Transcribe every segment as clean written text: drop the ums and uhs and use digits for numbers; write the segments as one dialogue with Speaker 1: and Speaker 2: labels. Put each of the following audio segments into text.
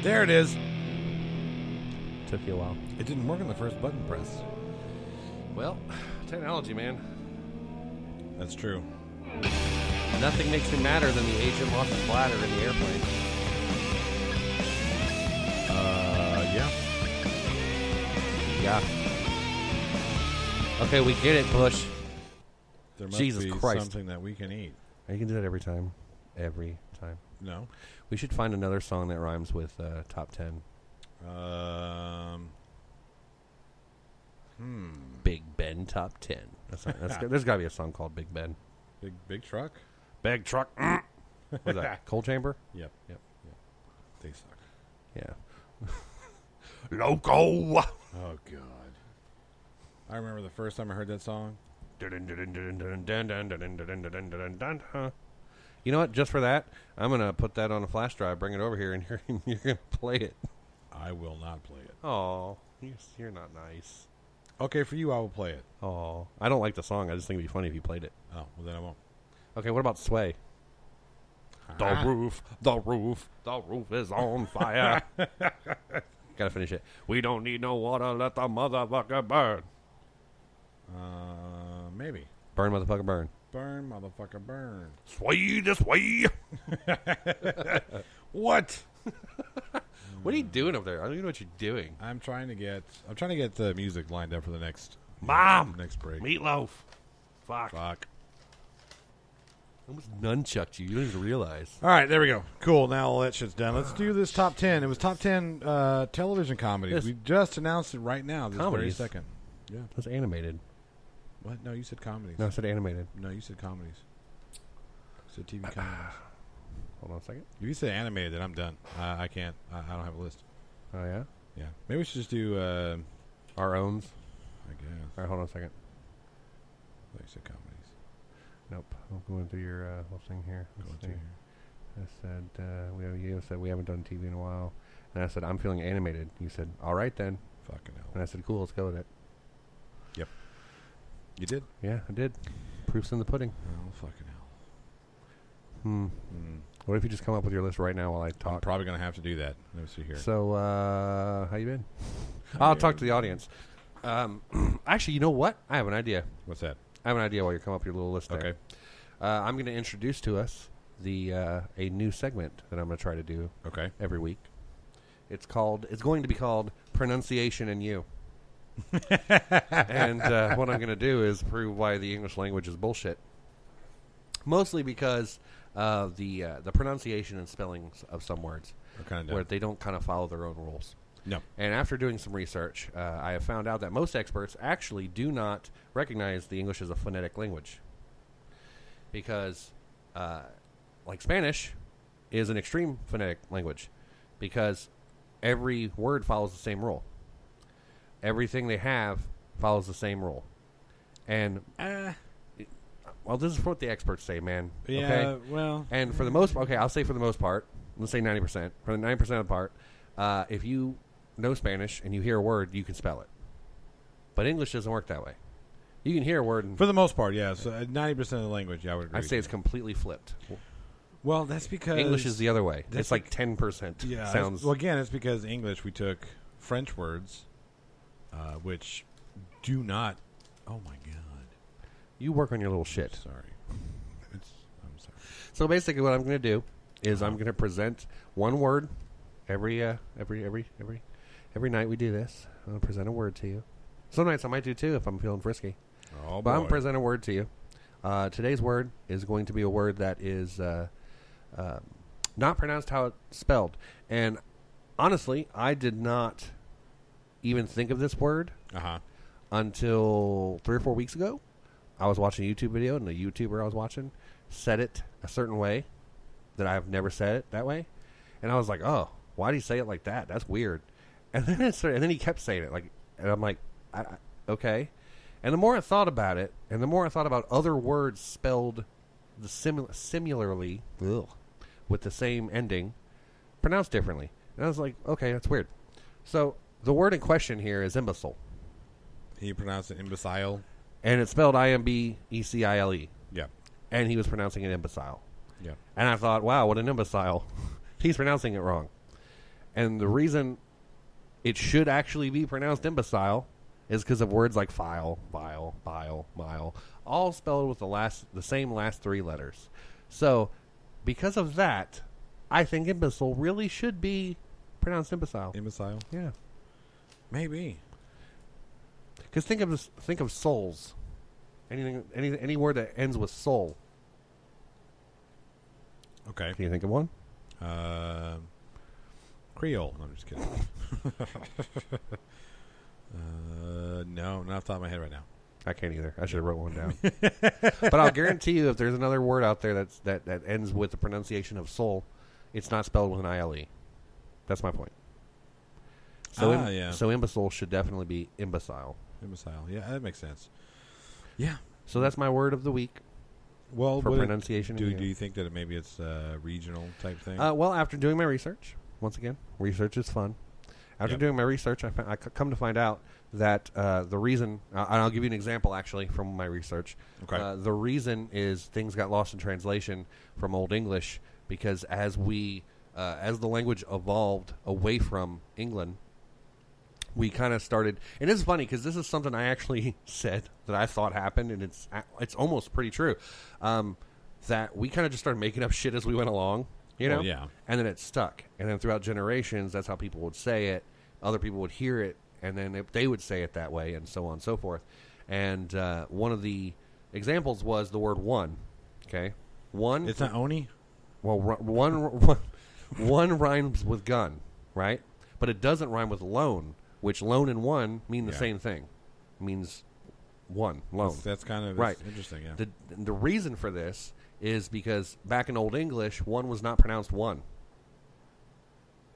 Speaker 1: There it is.
Speaker 2: Took you a while.
Speaker 1: It didn't work on the first button press.
Speaker 2: Well, technology, man.
Speaker 1: That's true.
Speaker 2: Nothing makes me madder than the agent lost his bladder in the airplane.
Speaker 1: Yeah.
Speaker 2: Yeah. Okay, we get it, Bush.
Speaker 1: There must
Speaker 2: Jesus
Speaker 1: be
Speaker 2: Christ.
Speaker 1: something that we can eat.
Speaker 2: You can do that every time. Every time.
Speaker 1: No.
Speaker 2: We should find another song that rhymes with top 10. Big Ben top 10. There's got to be a song called Big Ben.
Speaker 1: Big truck?
Speaker 2: Big truck. What's that? Coal chamber?
Speaker 1: Yep. They suck.
Speaker 2: Yeah. Loco.
Speaker 1: Oh, God. I remember the first time I heard that song.
Speaker 2: You know what? Just for that, I'm going to put that on a flash drive, bring it over here, and you're going to play it.
Speaker 1: I will not play it.
Speaker 2: Oh, you're not nice.
Speaker 1: Okay, for you, I will play it.
Speaker 2: Oh, I don't like the song. I just think it'd be funny if you played it.
Speaker 1: Oh, well, then I won't.
Speaker 2: Okay, what about Sway? The roof is on fire. Gotta finish it. We don't need no water, let the motherfucker burn.
Speaker 1: Maybe.
Speaker 2: Burn, motherfucker, burn.
Speaker 1: Burn, motherfucker, burn.
Speaker 2: Sway this way.
Speaker 1: What?
Speaker 2: What are you doing up there? I don't even know what you're doing.
Speaker 1: I'm trying to get the music lined up for the next next break.
Speaker 2: Meatloaf. Fuck.
Speaker 1: I
Speaker 2: almost nunchucked you. You don't even realize.
Speaker 1: All right, there we go. Cool. Now all that shit's done. Let's do this top 10. It was top 10 television comedies. We just announced it right now. This very second. Yeah.
Speaker 2: That's animated.
Speaker 1: What? No, you said comedies.
Speaker 2: No, I said animated.
Speaker 1: No, you said comedies. You said TV comedies.
Speaker 2: Hold on a second.
Speaker 1: If you say animated, then I'm done. I can't. I don't have a list.
Speaker 2: Oh, yeah?
Speaker 1: Yeah. Maybe we should just do
Speaker 2: our owns.
Speaker 1: I guess.
Speaker 2: All right, hold on a second.
Speaker 1: I thought you said comedies.
Speaker 2: Nope. I'm going through your whole thing here.
Speaker 1: Going through here.
Speaker 2: I said, you said we haven't done TV in a while. And I said, I'm feeling animated. You said, all right then.
Speaker 1: Fucking hell.
Speaker 2: And I said, cool, let's go with it.
Speaker 1: Yep. You did?
Speaker 2: Yeah, I did. Proof's in the pudding.
Speaker 1: Oh, fucking hell.
Speaker 2: What if you just come up with your list right now while I talk?
Speaker 1: I'm probably going to have to do that. Let me see here.
Speaker 2: So, how you been? I'll talk to the audience. Actually, you know what? I have an idea.
Speaker 1: What's that?
Speaker 2: I have an idea while you're coming up with your little list there.
Speaker 1: Okay.
Speaker 2: I'm going to introduce to us a new segment that I'm going to try to do every week. It's going to be called Pronunciation and You. And what I'm going to do is prove why the English language is bullshit. Mostly because of the pronunciation and spellings of some words, where they don't kind of follow their own rules.
Speaker 1: No.
Speaker 2: And after doing some research, I have found out that most experts actually do not recognize the English as a phonetic language. Because, like Spanish, is an extreme phonetic language. Because every word follows the same rule. Everything they have follows the same rule. And, well, this is what the experts say, man.
Speaker 1: Yeah,
Speaker 2: okay?
Speaker 1: well.
Speaker 2: And for the most part, I'll say for the most part, let's say 90%. For the 90% of the part, if you know Spanish and you hear a word, you can spell it. But English doesn't work that way. You can hear a word.
Speaker 1: For the most part, yeah. So 90% of the language, yeah, I would agree.
Speaker 2: I'd say it's completely flipped.
Speaker 1: Well, that's because
Speaker 2: English is the other way. It's like 10%
Speaker 1: yeah,
Speaker 2: sounds.
Speaker 1: Well, again, it's because English, we took French words, which do not. Oh, my God.
Speaker 2: You work on your little shit.
Speaker 1: Sorry. I'm sorry.
Speaker 2: So basically what I'm going to do is I'm going to present one word every night we do this. I'm going to present a word to you. Some nights I might do two if I'm feeling frisky.
Speaker 1: Oh,
Speaker 2: but I'm
Speaker 1: boy.
Speaker 2: going to present a word to you. Today's word is going to be a word that is not pronounced how it's spelled. And honestly, I did not even think of this word until 3 or 4 weeks ago. I was watching a YouTube video, and the YouTuber I was watching said it a certain way that I have never said it that way. And I was like, oh, why did he say it like that? That's weird. And then he kept saying it, and I'm like, okay. And the more I thought about it, and the more I thought about other words spelled similarly with the same ending, pronounced differently. And I was like, okay, that's weird. So the word in question here is imbecile.
Speaker 1: He pronounced it imbecile.
Speaker 2: And it's spelled I-M-B-E-C-I-L-E.
Speaker 1: Yeah.
Speaker 2: And he was pronouncing it imbecile.
Speaker 1: Yeah.
Speaker 2: And I thought, wow, what an imbecile. He's pronouncing it wrong. And the reason it should actually be pronounced imbecile is because of words like file, vile, bile, mile, all spelled with the same last 3 letters. So, because of that, I think imbecile really should be pronounced imbecile.
Speaker 1: Imbecile?
Speaker 2: Yeah.
Speaker 1: Maybe.
Speaker 2: Because think of souls. Any word that ends with soul.
Speaker 1: Okay.
Speaker 2: Can you think of one?
Speaker 1: Creole. No, I'm just kidding. No, not off the top of my head right now.
Speaker 2: I can't either. I should have wrote one down. But I'll guarantee you, if there's another word out there that ends with the pronunciation of soul, it's not spelled with an ILE. That's my point. So, so imbecile should definitely be imbecile.
Speaker 1: Imbecile. Yeah, that makes sense. Yeah.
Speaker 2: So that's my word of the week.
Speaker 1: Well,
Speaker 2: for pronunciation.
Speaker 1: Do you think that maybe it's a regional type thing?
Speaker 2: Well, after doing my research, once again, research is fun. After doing my research, I come to find out that the reason, and I'll give you an example actually from my research.
Speaker 1: Okay.
Speaker 2: The reason is things got lost in translation from Old English because as the language evolved away from England, we kind of started, and it's funny because this is something I actually said that I thought happened, and it's almost pretty true, that we kind of just started making up shit as we went along. You know?
Speaker 1: Yeah.
Speaker 2: And then it stuck. And then throughout generations, that's how people would say it. Other people would hear it, and then they would say it that way, and so on and so forth. And one of the examples was the word one. Okay? One.
Speaker 1: It's not oni?
Speaker 2: Well, one rhymes with gun, right? But it doesn't rhyme with lone, which lone and one mean the same thing. It means one, lone.
Speaker 1: That's kind of
Speaker 2: right.
Speaker 1: Interesting, yeah.
Speaker 2: The reason for this is because back in Old English, one was not pronounced one.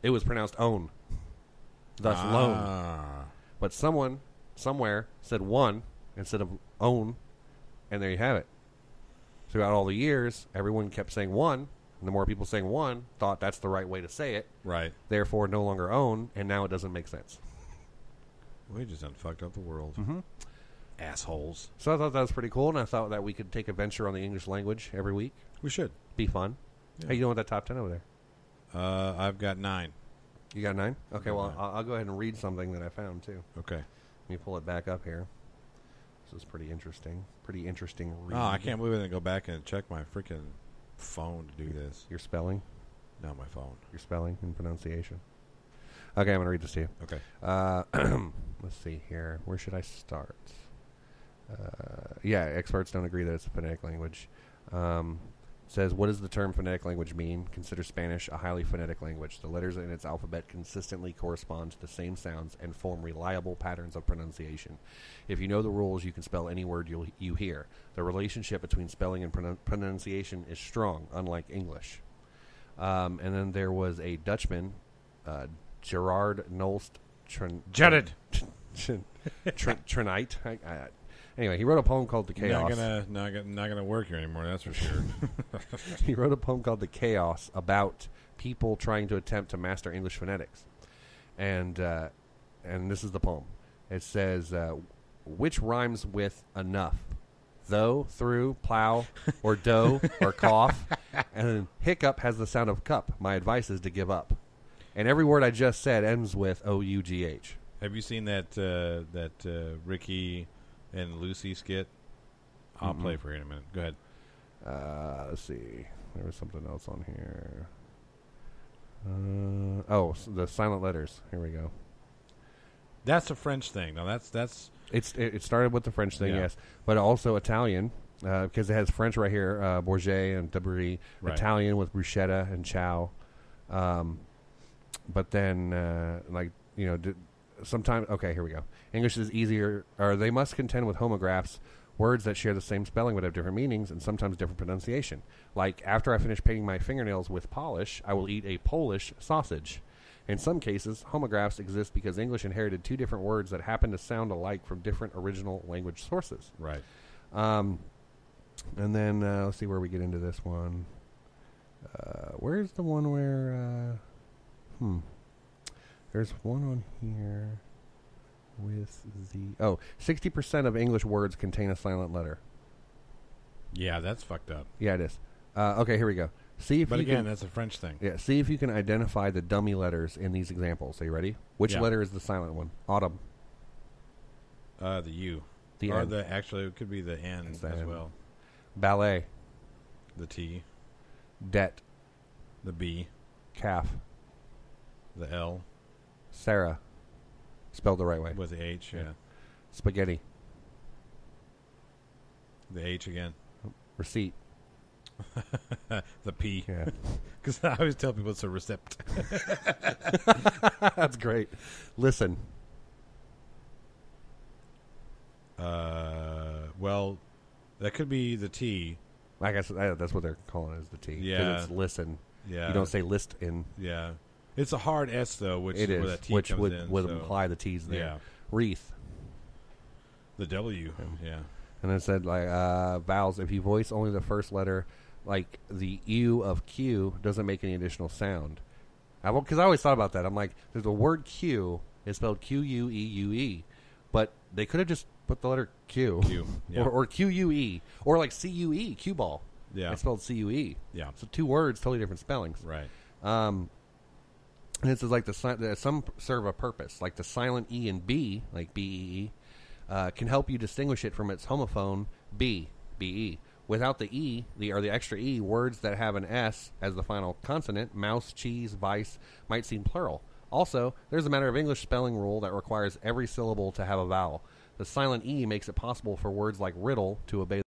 Speaker 2: It was pronounced own. Thus lone. But someone, somewhere, said one instead of own, and there you have it. Throughout all the years, everyone kept saying one, and the more people saying one, thought that's the right way to say it.
Speaker 1: Right.
Speaker 2: Therefore, no longer own, and now it doesn't make sense.
Speaker 1: We just done fucked up the world.
Speaker 2: Mm-hmm.
Speaker 1: Assholes.
Speaker 2: So I thought that was pretty cool, and I thought that we could take a venture on the English language every week.
Speaker 1: We should.
Speaker 2: Be fun.
Speaker 1: Yeah.
Speaker 2: How you doing with that top 10 over there?
Speaker 1: I've got 9.
Speaker 2: You got 9? Okay, well, I'll go ahead and read something that I found, too.
Speaker 1: Okay.
Speaker 2: Let me pull it back up here. This is pretty interesting. Pretty interesting read.
Speaker 1: Oh, I can't believe I didn't go back and check my freaking phone to do this.
Speaker 2: Your spelling?
Speaker 1: No, my phone.
Speaker 2: Your spelling and pronunciation. Okay, I'm going to read this to you.
Speaker 1: Okay.
Speaker 2: Let's see here. Where should I start? Yeah, experts don't agree that it's a phonetic language. Says, what does the term phonetic language mean? Consider Spanish a highly phonetic language. The letters in its alphabet consistently correspond to the same sounds and form reliable patterns of pronunciation. If you know the rules, you can spell any word you hear. The relationship between spelling and pronunciation is strong, unlike English. And then there was a Dutchman, Gerard Nolst
Speaker 1: Jared
Speaker 2: Trinite. Anyway, he wrote a poem called The Chaos.
Speaker 1: Not gonna work here anymore, that's for sure.
Speaker 2: He wrote a poem called The Chaos about people trying to attempt to master English phonetics. And this is the poem. It says, which rhymes with enough? Though, through, plow, or dough, or cough. And then hiccup has the sound of cup. My advice is to give up. And every word I just said ends with O-U-G-H.
Speaker 1: Have you seen that Ricky and Lucy skit? I'll play for you in a minute. Go ahead.
Speaker 2: Let's see. There was something else on here. The silent letters. Here we go.
Speaker 1: That's a French thing. No, that's.
Speaker 2: It started with the French thing, yes, but also Italian because it has French right here, Bourget and Debris. Right. Italian with bruschetta and chow. But then, sometimes, okay, here we go. English is easier, or they must contend with homographs, words that share the same spelling but have different meanings and sometimes different pronunciation. Like, after I finish painting my fingernails with polish, I will eat a Polish sausage. In some cases, homographs exist because English inherited two different words that happen to sound alike from different original language sources.
Speaker 1: Right.
Speaker 2: And then, let's see where we get into this one. Where's the one where... There's one on here with the... 60% of English words contain a silent letter.
Speaker 1: Yeah, that's fucked up.
Speaker 2: Yeah, it is. Okay, here we go.
Speaker 1: But again, that's a French thing.
Speaker 2: Yeah, see if you can identify the dummy letters in these examples. Are you ready? Which letter is the silent one? Autumn.
Speaker 1: The U.
Speaker 2: The
Speaker 1: or
Speaker 2: N.
Speaker 1: actually, it could be the N as well.
Speaker 2: Ballet.
Speaker 1: The T.
Speaker 2: Debt.
Speaker 1: The B.
Speaker 2: Calf.
Speaker 1: The L.
Speaker 2: Sarah. Spelled the right way.
Speaker 1: With the H, yeah.
Speaker 2: Spaghetti.
Speaker 1: The H again.
Speaker 2: Receipt.
Speaker 1: The P.
Speaker 2: Yeah.
Speaker 1: Because I always tell people it's a receipt.
Speaker 2: That's great. Listen.
Speaker 1: Well, that could be the T.
Speaker 2: I guess that's what they're calling it, is the T.
Speaker 1: Yeah.
Speaker 2: It's listen.
Speaker 1: Yeah.
Speaker 2: You don't say list in.
Speaker 1: Yeah. It's a hard S, though, which
Speaker 2: it
Speaker 1: is
Speaker 2: is,
Speaker 1: where that T
Speaker 2: which
Speaker 1: comes
Speaker 2: would,
Speaker 1: in.
Speaker 2: would imply the T's there.
Speaker 1: Yeah.
Speaker 2: Wreath.
Speaker 1: The W. Yeah.
Speaker 2: And it said, like, vowels, if you voice only the first letter, like the U of Q, doesn't make any additional sound. Because I always thought about that. I'm like, there's a word Q. It's spelled Q-U-E-U-E. But they could have just put the letter Q.
Speaker 1: Yeah.
Speaker 2: Or Q-U-E. Or like C-U-E, cue ball.
Speaker 1: Yeah.
Speaker 2: It's spelled C-U-E.
Speaker 1: Yeah.
Speaker 2: So two words, totally different spellings.
Speaker 1: Right.
Speaker 2: And it says, like, some serve a purpose. Like the silent E and B, like B-E-E, can help you distinguish it from its homophone B, B-E. Without the E, or the extra E, words that have an S as the final consonant, mouse, cheese, vice, might seem plural. Also, there's a matter of English spelling rule that requires every syllable to have a vowel. The silent E makes it possible for words like riddle to obey